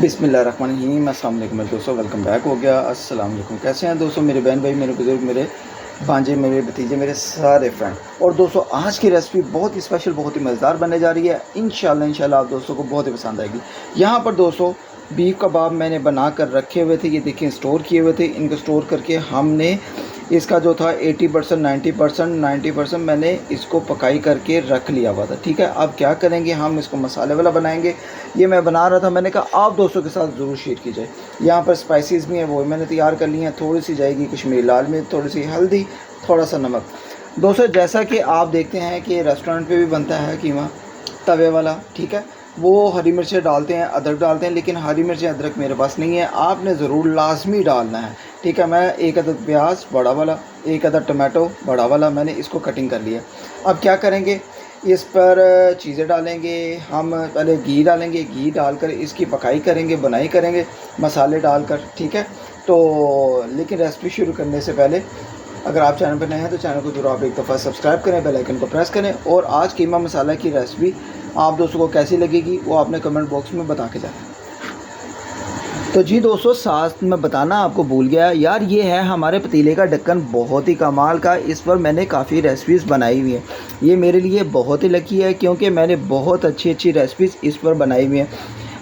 बिस्मिल्लाहिर्रहमानिर्रहीम। अस्सलाम वालेकुम दोस्तों, वेलकम बैक हो गया। अस्सलाम वालेकुम। कैसे हैं दोस्तों मेरे बहन भाई, मेरे बुज़ुर्ग, मेरे भांजे, मेरे भतीजे, मेरे सारे फ्रेंड। और दोस्तों आज की रेसिपी बहुत ही स्पेशल, बहुत ही मज़ेदार बनने जा रही है। इंशाल्लाह आप दोस्तों को बहुत ही पसंद आएगी। यहाँ पर दोस्तों बीफ कबाब मैंने बना कर रखे हुए थे, ये देखिए स्टोर किए हुए थे। इनको स्टोर करके हमने इसका जो था 80% 90% मैंने इसको पकाई करके रख लिया हुआ था। ठीक है, अब क्या करेंगे, हम इसको मसाले वाला बनाएंगे। ये मैं बना रहा था, मैंने कहा आप दोस्तों के साथ ज़रूर शेयर की जाए। यहाँ पर स्पाइसेस भी हैं, वो मैंने तैयार कर लिए हैं। थोड़ी सी जाएगी कश्मीरी लाल मिर्च, थोड़ी सी हल्दी, थोड़ा सा नमक। दोस्तों जैसा कि आप देखते हैं कि रेस्टोरेंट पे भी बनता है कीमा तवे वाला, ठीक है, वो हरी मिर्चें डालते हैं, अदरक डालते हैं, लेकिन हरी मिर्चें अदरक मेरे पास नहीं है। आपने ज़रूर लाजमी डालना है। ठीक है, मैं एक अदद प्याज बड़ा वाला, एक अदद टमाटो बड़ा वाला, मैंने इसको कटिंग कर लिया। अब क्या करेंगे, इस पर चीज़ें डालेंगे। हम पहले घी डालेंगे, घी डालकर इसकी पकाई करेंगे, बनाई करेंगे मसाले डालकर। ठीक है, तो लेकिन रेसिपी शुरू करने से पहले अगर आप चैनल पर नए हैं तो चैनल को जरूर आप एक दफ़ा सब्सक्राइब करें, बेल आइकन को प्रेस करें। और आज कीमा मसाला की रेसिपी आप दोस्तों को कैसी लगेगी वो आपने कमेंट बॉक्स में बता के जाना। तो जी दोस्तों, साथ में बताना आपको भूल गया यार, ये है हमारे पतीले का ढक्कन, बहुत ही कमाल का। इस पर मैंने काफ़ी रेसिपीज़ बनाई हुई हैं। ये मेरे लिए बहुत ही लकी है क्योंकि मैंने बहुत अच्छी रेसिपीज़ इस पर बनाई हुई हैं।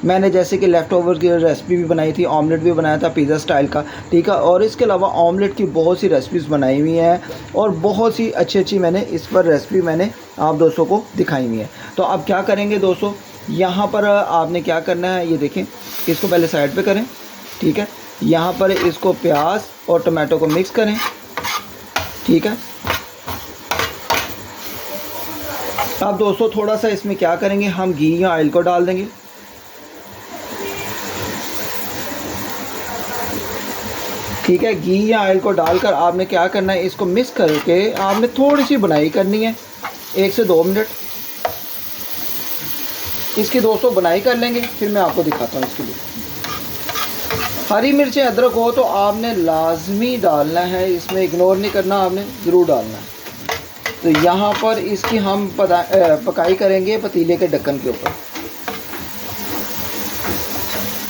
मैंने जैसे कि लेफ़्ट ओवर की रेसिपी भी बनाई थी, ऑमलेट भी बनाया था पिज़्ज़ा स्टाइल का। ठीक है, और इसके अलावा ऑमलेट की बहुत सी रेसिपीज़ बनाई हुई हैं और बहुत सी अच्छी मैंने इस पर रेसिपी मैंने आप दोस्तों को दिखाई हुई है। तो अब क्या करेंगे दोस्तों, यहाँ पर आपने क्या करना है, ये देखें, इसको पहले साइड पे करें। ठीक है, यहाँ पर इसको प्याज और टमाटो को मिक्स करें। ठीक है, अब दोस्तों थोड़ा सा इसमें क्या करेंगे, हम घी या ऑयल को डाल देंगे। ठीक है, घी या ऑयल को डालकर आपने क्या करना है, इसको मिक्स करके आपने थोड़ी सी बनाई करनी है, 1 से 2 मिनट इसकी दोस्तों बनाई कर लेंगे, फिर मैं आपको दिखाता हूँ। इसके लिए हरी मिर्चें अदरक हो तो आपने लाजमी डालना है, इसमें इग्नोर नहीं करना, आपने ज़रूर डालना है। तो यहाँ पर इसकी हम पकाई करेंगे पतीले के ढक्कन के ऊपर।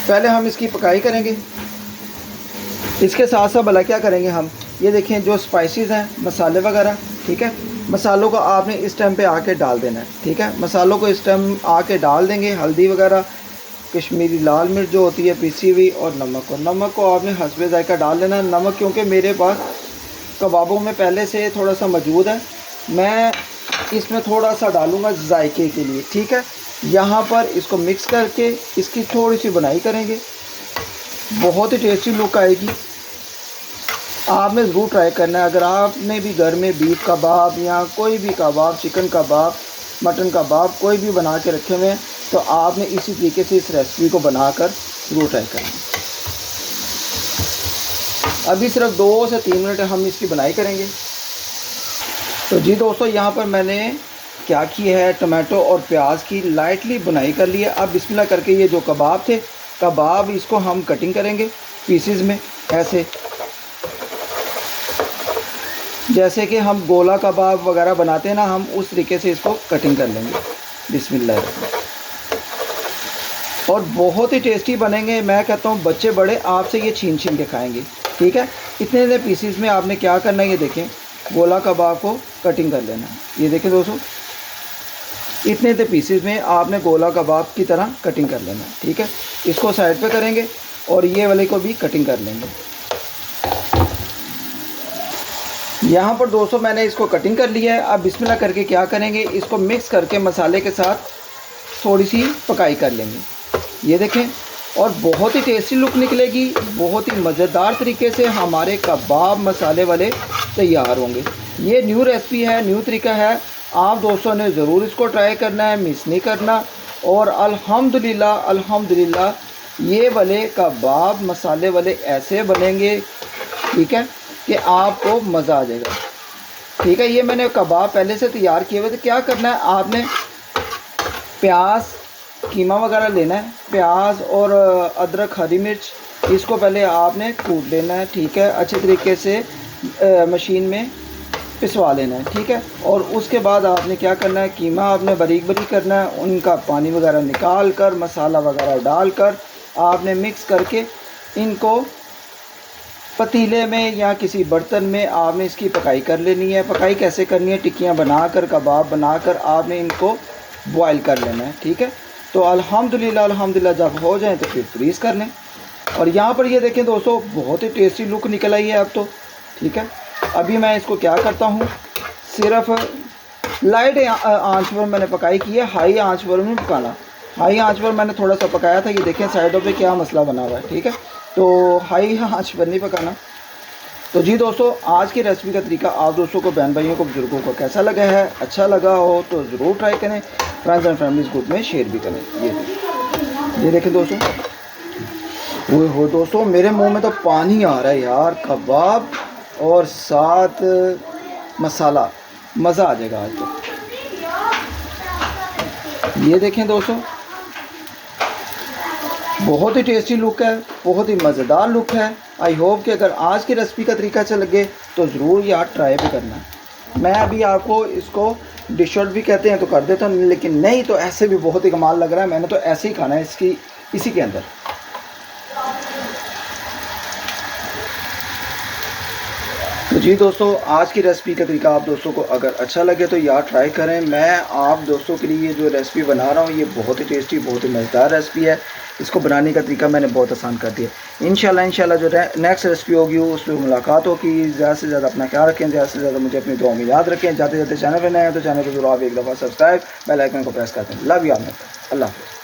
पहले हम इसकी पकाई करेंगे, इसके साथ साथ भला क्या करेंगे हम, ये देखें जो स्पाइसेस हैं, मसाले वगैरह। ठीक है, मसालों को आपने इस टाइम पे आके डाल देना है। ठीक है, मसालों को इस टाइम आके डाल देंगे, हल्दी वगैरह, कश्मीरी लाल मिर्च जो होती है पीसी हुई, और नमक को आपने हस्बे जायका डाल लेना है। नमक क्योंकि मेरे पास कबाबों में पहले से थोड़ा सा मौजूद है, मैं इसमें थोड़ा सा डालूँगा जायके के लिए। ठीक है, यहाँ पर इसको मिक्स करके इसकी थोड़ी सी बनाई करेंगे, बहुत ही टेस्टी लुक आएगी। आपने ज़रूर ट्राई करना है। अगर आपने भी घर में बीफ कबाब या कोई भी कबाब, चिकन कबाब, मटन कबाब कोई भी बना के रखे हुए हैं तो आपने इसी तरीके से इस रेसिपी को बनाकर ज़रूर ट्राई करना। अभी सिर्फ 2 से 3 मिनट हम इसकी बनाई करेंगे। तो जी दोस्तों, यहाँ पर मैंने क्या किया है, टमाटो और प्याज की लाइटली बनाई कर ली है। अब बिस्मिल्लाह करके ये जो कबाब थे, कबाब इसको हम कटिंग करेंगे पीसेस में, ऐसे जैसे कि हम गोला कबाब वगैरह बनाते हैं ना, हम उस तरीके से इसको कटिंग कर लेंगे। बिस्मिल्लाह। और बहुत ही टेस्टी बनेंगे। मैं कहता हूँ बच्चे बड़े आपसे ये छीन के खाएंगे। ठीक है, इतने पीसीस में आपने क्या करना है, ये देखें, गोला कबाब को कटिंग कर लेना है। ये देखें दोस्तों, इतने पीसीस में आपने गोला कबाब की तरह कटिंग कर लेना है। ठीक है, इसको साइड पे करेंगे और ये वाले को भी कटिंग कर लेंगे। यहाँ पर दोस्तों मैंने इसको कटिंग कर लिया है। अब बिस्मिल्लाह करके क्या करेंगे, इसको मिक्स करके मसाले के साथ थोड़ी सी पकाई कर लेंगे। ये देखें, और बहुत ही टेस्टी लुक निकलेगी, बहुत ही मज़ेदार तरीके से हमारे कबाब मसाले वाले तैयार होंगे। ये न्यू रेसिपी है, न्यू तरीका है, आप दोस्तों ने ज़रूर इसको ट्राई करना है, मिस नहीं करना। और अल्हम्दुलिल्लाह ये वाले कबाब मसाले वाले ऐसे बनेंगे, ठीक है, कि आपको मज़ा आ जाएगा। ठीक है, ये मैंने कबाब पहले से तैयार किए हुए थे। क्या करना है, आपने प्याज, कीमा वगैरह लेना है, प्याज और अदरक, हरी मिर्च, इसको पहले आपने कूट लेना है। ठीक है, अच्छे तरीके से मशीन में पिसवा लेना है। ठीक है, और उसके बाद आपने क्या करना है, कीमा आपने बारीक करना है, उनका पानी वगैरह निकाल कर, मसाला वगैरह डाल कर आपने मिक्स करके इनको पतीले में या किसी बर्तन में आपने इसकी पकाई कर लेनी है। पकाई कैसे करनी है, टिक्कियाँ बनाकर, कबाब बनाकर आपने इनको बॉयल कर लेना है, ठीक है। तो अल्हम्दुलिल्लाह जब हो जाए तो फिर फ्रीज़ कर लें। और यहाँ पर ये देखें दोस्तों, बहुत ही टेस्टी लुक निकल आई है अब तो, ठीक है। अभी मैं इसको क्या करता हूँ, सिर्फ लाइट आंच पर मैंने पकाई की है, हाई आंच पर नहीं पकाना। हाई आंच पर मैंने थोड़ा सा पकाया था, ये देखें साइडों पे क्या मसला बना हुआ है, ठीक है। तो हाई आंच पर नहीं पकाना। तो जी दोस्तों, आज की रेसिपी का तरीका आप दोस्तों को, बहन भाइयों को, बुजुर्गों को कैसा लगा है, अच्छा लगा हो तो ज़रूर ट्राई करें, फ्रेंड्स एंड फैमिलीज़ ग्रुप में शेयर भी करें। ये देखें दोस्तों, वो हो दोस्तों, मेरे मुंह में तो पानी आ रहा है यार। कबाब और साथ मसाला, मज़ा आ जाएगा आज तो। ये देखें दोस्तों, बहुत ही टेस्टी लुक है, बहुत ही मज़ेदार लुक है। आई होप कि अगर आज की रेसिपी का तरीका अच्छा लगे तो ज़रूर यार ट्राई भी करना। मैं अभी आपको इसको डिश आउट भी कहते हैं तो कर देता हूँ, लेकिन नहीं तो ऐसे भी बहुत ही कमाल लग रहा है। मैंने तो ऐसे ही खाना है इसकी, इसी के अंदर। तो जी दोस्तों, आज की रेसिपी का तरीका आप दोस्तों को अगर अच्छा लगे तो यार ट्राई करें। मैं आप दोस्तों के लिए जो रेसिपी बना रहा हूँ ये बहुत ही टेस्टी, बहुत ही मज़ेदार रेसिपी है। इसको बनाने का तरीका मैंने बहुत आसान कर दिया। इंशाल्लाह जो नेक्स्ट रेसिपी होगी उसमें मुलाकात होगी। ज़्यादा से ज़्यादा अपना ख्याल रखें, ज़्यादा से ज़्यादा मुझे अपनी दुआ में याद रखें। जाते जाते चैनल पर नए हैं तो चैनल को जरूर आप एक दफ़ा सब्सक्राइब, बेल आइकन को प्रेस करते हैं। लव यू ऑल, अल्लाह हाफ़िज़।